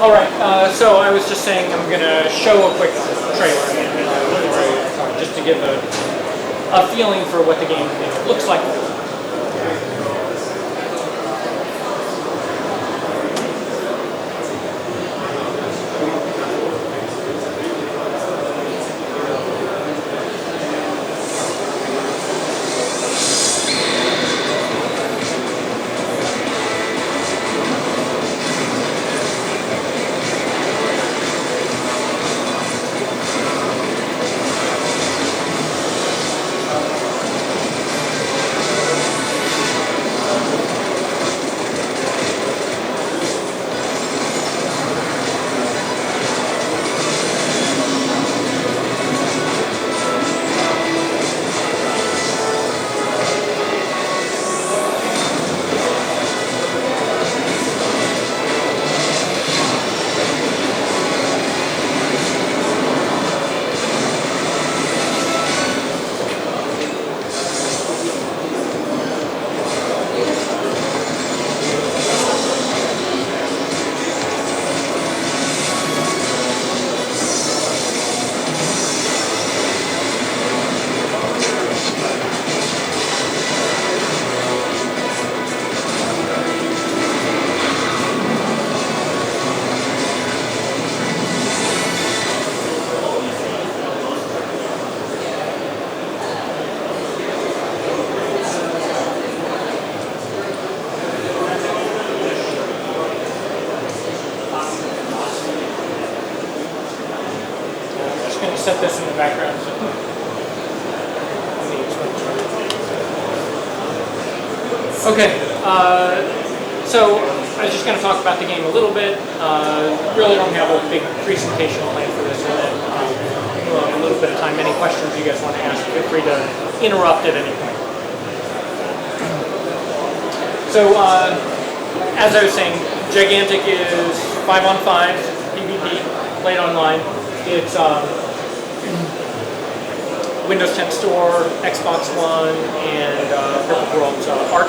All right, so I was just saying I'm going to show a quick trailer just to give a feeling for what the game looks like. Set this in the background. Okay, so I was just going to talk about the game a little bit. Really don't have a big presentation plan for this one. A little bit of time. Any questions you guys want to ask, feel free to interrupt at any point. So, as I was saying, Gigantic is 5-on-5 PvP, played online. It's Windows 10 Store, Xbox One, and Perfect World's Arc.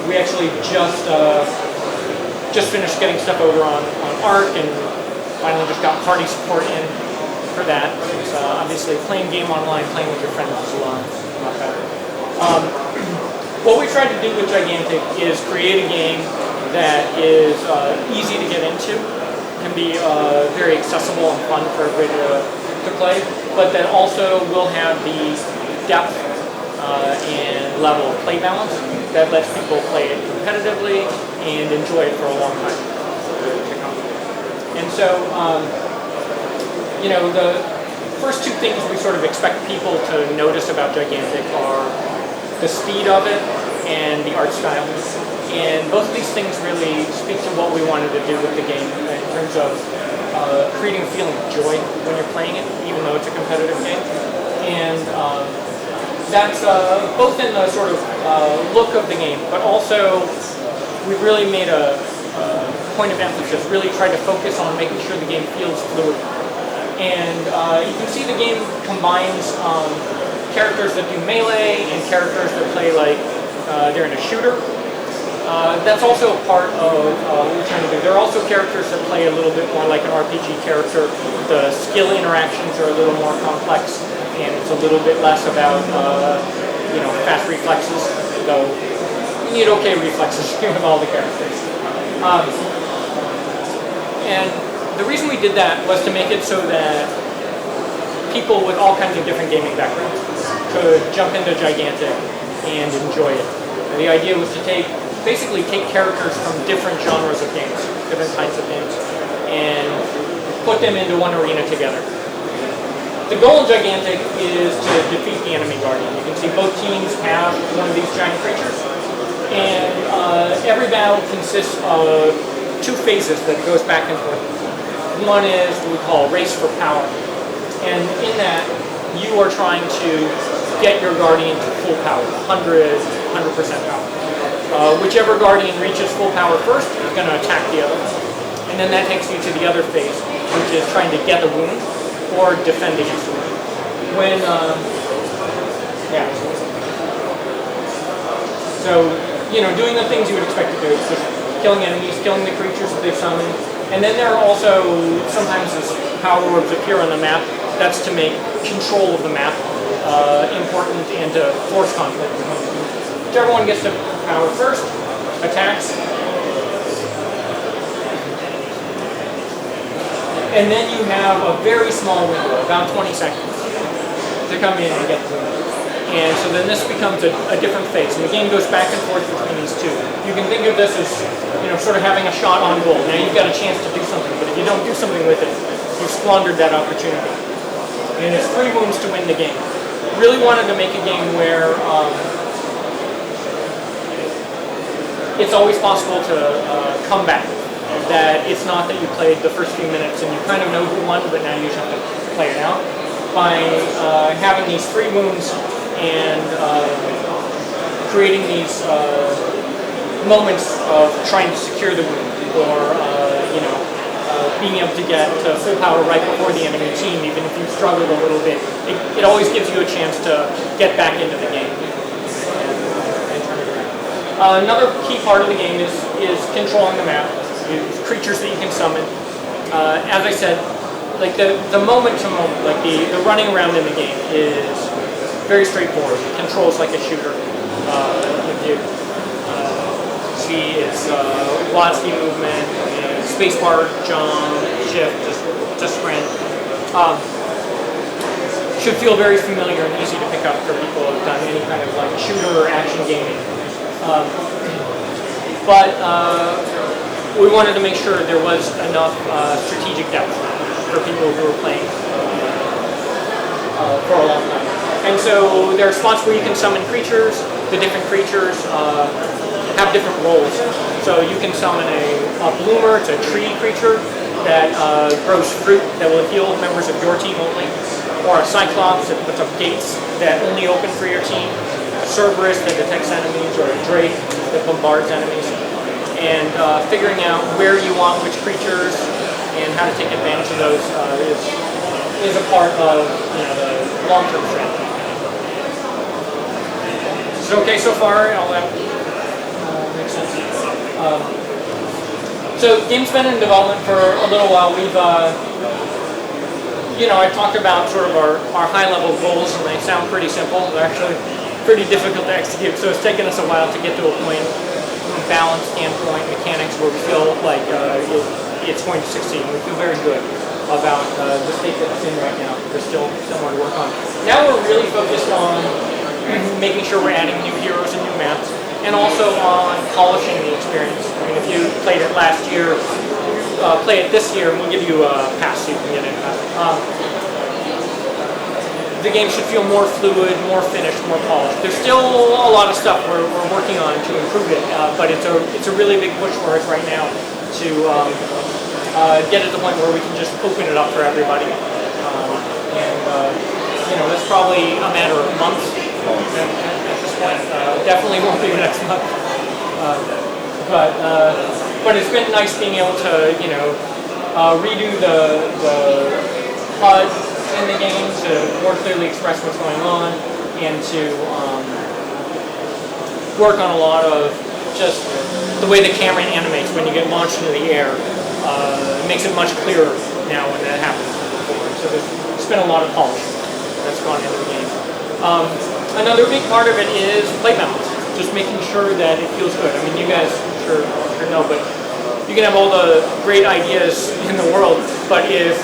We actually just finished getting stuff over on Arc, and finally just got party support in for that. It's obviously playing game online, playing with your friends is a lot better. What we tried to do with Gigantic is create a game that is easy to get into, can be very accessible and fun for everybody to play, but that also will have the depth and level of play balance that lets people play it competitively and enjoy it for a long time. And so, you know, the first two things we sort of expect people to notice about Gigantic are the speed of it and the art style. And both of these things really speak to what we wanted to do with the game in terms of creating a feeling of joy when you're playing it, even though it's a competitive game. And that's both in the sort of look of the game, but also we've really made a point of emphasis, really tried to focus on making sure the game feels fluid. And you can see the game combines characters that do melee and characters that play like they're in a shooter. That's also a part of what we're trying to do. There are also characters that play a little bit more like an RPG character. The skill interactions are a little more complex, and it's a little bit less about you know, fast reflexes, though you need okay reflexes with all the characters. And the reason we did that was to make it so that people with all kinds of different gaming backgrounds could jump into Gigantic and enjoy it. And the idea was to basically take characters from different genres of games, different kinds of games, and put them into one arena together. The goal of Gigantic is to defeat the enemy guardian. You can see both teams have one of these giant creatures, and every battle consists of two phases that goes back and forth. One is what we call race for power, and in that you are trying to get your guardian to full power, 100% power. Whichever guardian reaches full power first is going to attack the other. And then that takes you to the other phase, which is trying to get a wound or defend against a wound. When, so, you know, doing the things you would expect to do, it's just killing enemies, killing the creatures that they've summoned. And then there are also, sometimes as power orbs appear on the map, that's to make control of the map important and to force conflict. Whichever one gets to power first, attacks. And then you have a very small window, about 20 seconds, to come in and get the window. And so then this becomes a different phase, and the game goes back and forth between these two. You can think of this as, sort of having a shot on goal. Now you've got a chance to do something, but if you don't do something with it, you've squandered that opportunity. And it's 3 wounds to win the game. Really wanted to make a game where it's always possible to come back. That it's not that you played the first few minutes and you kind of know who won, but now you just have to play it out. By having these 3 wounds and creating these moments of trying to secure the wound, or being able to get to full power right before the enemy team, even if you struggled a little bit, it always gives you a chance to get back into the game and turn it around. Another key part of the game is controlling the map. Creatures that you can summon. As I said, like the moment to moment, like the running around in the game is very straightforward. It controls like a shooter. If you see, it's WASD movement, spacebar, jump, shift, just sprint. Should feel very familiar and easy to pick up for people who have done any kind of like shooter or action gaming. We wanted to make sure there was enough strategic depth for people who were playing for a long time. And so there are spots where you can summon creatures. The different creatures have different roles. So you can summon a bloomer, it's a tree creature that grows fruit that will heal members of your team only. Or a cyclops that puts up gates that only open for your team. A Cerberus that detects enemies, or a drake that bombards enemies. And figuring out where you want which creatures and how to take advantage of those is a part of the long-term strategy. Is it okay so far? All that makes sense. So game's been in development for a little while. We've I talked about sort of our high-level goals, and they sound pretty simple. They're actually pretty difficult to execute. So it's taken us a while to get to a point, from a balance standpoint, mechanics, where we feel like it's going to succeed. We feel very good about the state that it's in right now. There's still more to work on. Now we're really focused on making sure we're adding new heroes and new maps, and also on polishing the experience. I mean, if you played it last year, play it this year, and we'll give you a pass so you can get in faster. The game should feel more fluid, more finished, more polished. There's still a lot of stuff we're working on to improve it, but it's a really big push for us right now to get to the point where we can just open it up for everybody. That's probably a matter of months at this point. Definitely won't be next month. But it's been nice being able to redo the HUD in the game to more clearly express what's going on, and to work on a lot of just the way the camera animates when you get launched into the air. It makes it much clearer now when that happens than before. So there's been a lot of polish that's gone into the game. Another big part of it is play balance, just making sure that it feels good. I mean, you guys sure know, but you can have all the great ideas in the world, but if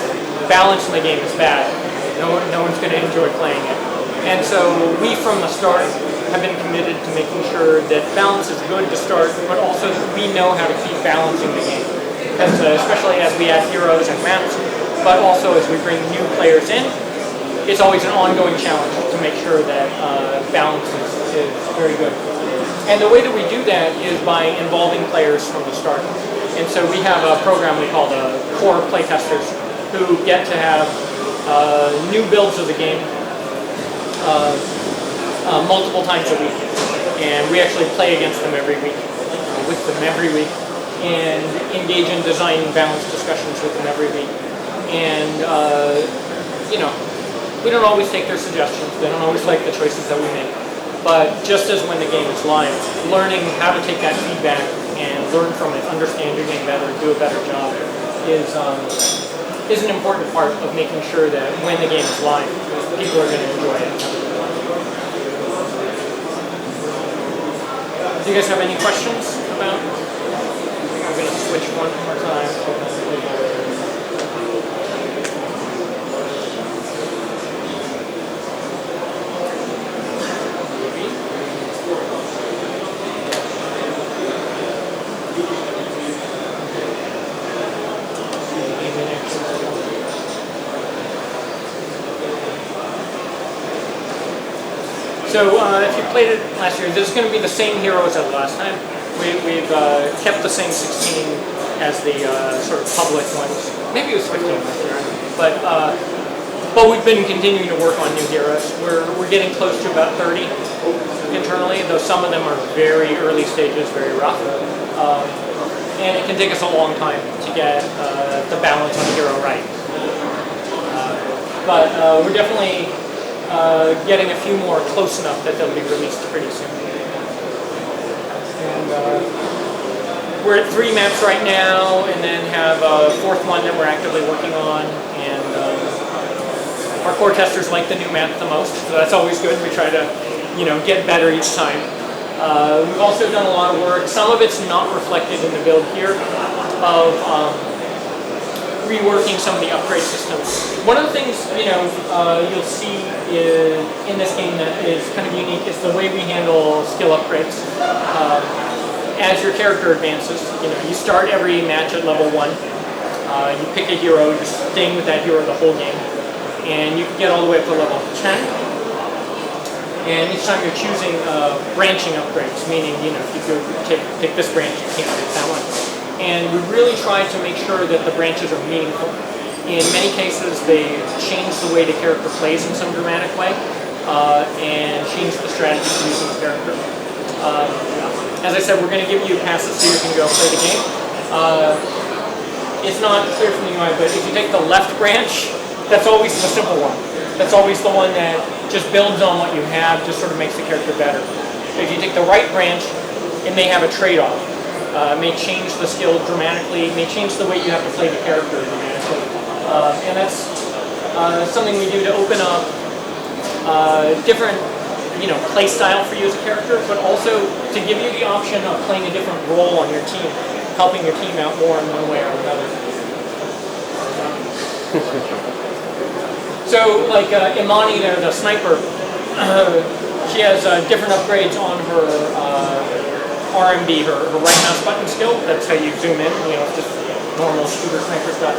balance in the game is bad, no one's going to enjoy playing it. And so we, from the start, have been committed to making sure that balance is good to start, but also that we know how to keep balancing the game. Especially as we add heroes and maps, but also as we bring new players in, it's always an ongoing challenge to make sure that balance is very good. And the way that we do that is by involving players from the start. And so we have a program we call the core playtesters, who get to have new builds of the game multiple times a week. And we actually play against them every week, with them every week, and engage in design and balance discussions with them every week. And, we don't always take their suggestions. They don't always like the choices that we make. But just as when the game is live, learning how to take that feedback and learn from it, understand your game better, do a better job, is an important part of making sure that when the game is live, people are going to enjoy it. Do you guys have any questions about? I'm going to switch one more time. So if you played it last year, this is going to be the same heroes as last time. We've kept the same 16 as the sort of public ones. Maybe it was 15 last year, but we've been continuing to work on new heroes. We're getting close to about 30 internally, though some of them are very early stages, very rough. And it can take us a long time to get the balance on the hero right. But we're definitely getting a few more close enough that they'll be released pretty soon. And we're at 3 maps right now, and then have a 4th one that we're actively working on. And our core testers like the new map the most, so that's always good. We try to, get better each time. We've also done a lot of work. Some of it's not reflected in the build here, of reworking some of the upgrade systems. One of the things you'll see in this game that is kind of unique is the way we handle skill upgrades. As your character advances, you start every match at level 1. You pick a hero, you're staying with that hero the whole game, and you can get all the way up to level 10. And each time you're choosing branching upgrades, meaning if you pick this branch, you can't pick that one. And we really try to make sure that the branches are meaningful. In many cases, they change the way the character plays in some dramatic way, and change the strategy for using the character. As I said, we're going to give you passes so you can go play the game. It's not clear from the UI, but if you take the left branch, that's always the simple one. That's always the one that just builds on what you have, just sort of makes the character better. If you take the right branch, it may have a trade-off. May change the skill dramatically, may change the way you have to play the character dramatically. And that's something we do to open up different play style for you as a character, but also to give you the option of playing a different role on your team, helping your team out more in one way or another. So like Imani there, the sniper, she has different upgrades on her RMB, her right mouse button skill. That's how you zoom in, just normal shooter sniper stuff.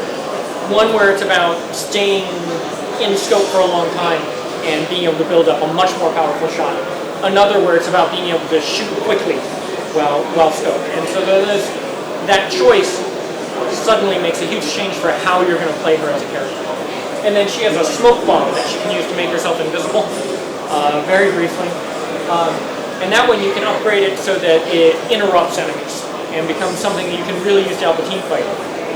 One where it's about staying in scope for a long time and being able to build up a much more powerful shot. Another where it's about being able to shoot quickly while scoped. And so that choice suddenly makes a huge change for how you're going to play her as a character. And then she has a smoke bomb that she can use to make herself invisible, very briefly. And that one you can upgrade it so that it interrupts enemies and becomes something that you can really use to help a team fight.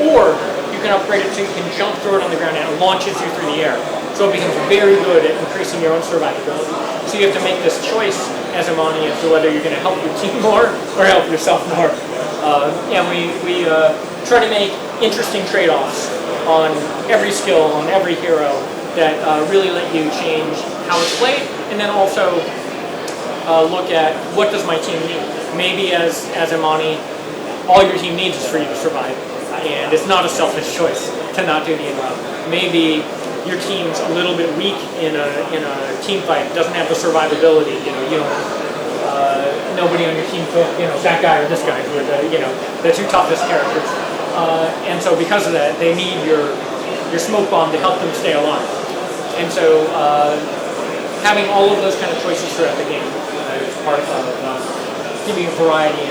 Or you can upgrade it so you can jump through it on the ground and it launches you through the air. So it becomes very good at increasing your own survivability. So you have to make this choice as Imani as to whether you're going to help your team more or help yourself more. And we try to make interesting trade-offs on every skill, on every hero that really let you change how it's played, and then also look at what does my team need. Maybe as Imani, all your team needs is for you to survive, and it's not a selfish choice to not do the interrupt. Maybe your team's a little bit weak in a team fight, doesn't have the survivability. Nobody on your team, that guy or this guy, who are the two toughest characters, and so because of that, they need your smoke bomb to help them stay alive. And so having all of those kind of choices throughout the game is part of giving you variety